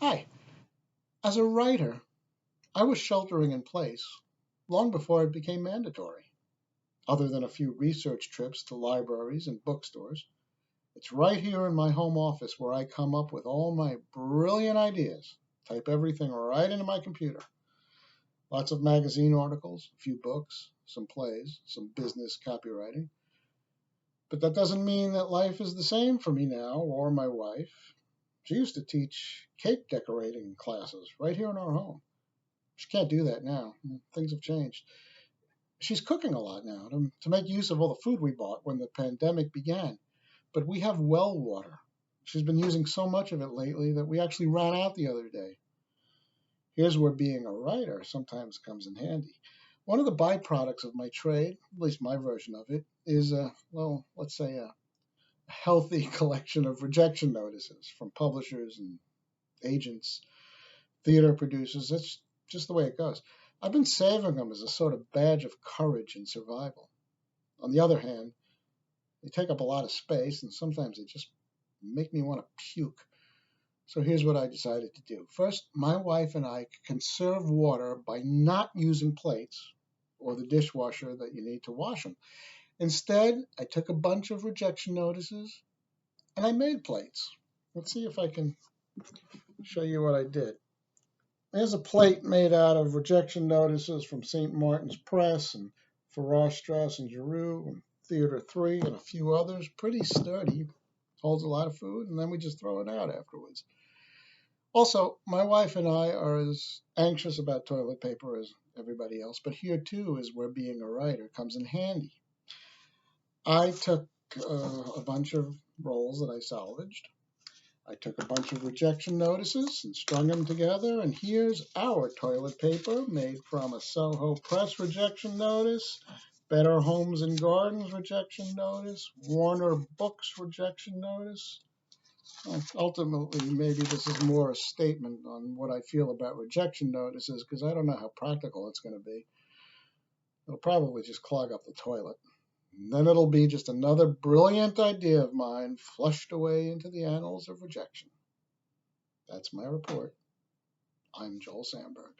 Hi. As a writer, I was sheltering in place long before it became mandatory. Other than a few research trips to libraries and bookstores, it's right here in my home office where I come up with all my brilliant ideas. Type everything right into my computer. Lots of magazine articles, a few books, some plays, some business copywriting. But that doesn't mean that life is the same for me now or my wife. She used to teach cake decorating classes right here in our home. She can't do that now. Things have changed. She's cooking a lot now to make use of all the food we bought when the pandemic began. But we have well water. She's been using so much of it lately that we actually ran out the other day. Here's where being a writer sometimes comes in handy. One of the byproducts of my trade, at least my version of it, is let's say a healthy collection of rejection notices from publishers and agents, theater producers. That's just the way it goes. I've been saving them as a sort of badge of courage and survival. On the other hand, they take up a lot of space and sometimes they just make me want to puke. So here's what I decided to do. First, my wife and I conserve water by not using plates or the dishwasher that you need to wash them. Instead, I took a bunch of rejection notices and I made plates. Let's see if I can show you what I did. Here's a plate made out of rejection notices from St. Martin's Press and Farrar, Straus and Giroux and Theater 3 and a few others. Pretty sturdy, holds a lot of food, and then we just throw it out afterwards. Also, my wife and I are as anxious about toilet paper as everybody else, but here too is where being a writer comes in handy. I took a bunch of rolls that I salvaged. I took a bunch of rejection notices and strung them together, and here's our toilet paper made from a Soho Press rejection notice, Better Homes and Gardens rejection notice, Warner Books rejection notice. Ultimately, maybe this is more a statement on what I feel about rejection notices because I don't know how practical it's going to be. It'll probably just clog up the toilet. And then it'll be just another brilliant idea of mine flushed away into the annals of rejection. That's my report. I'm Joel Sandberg.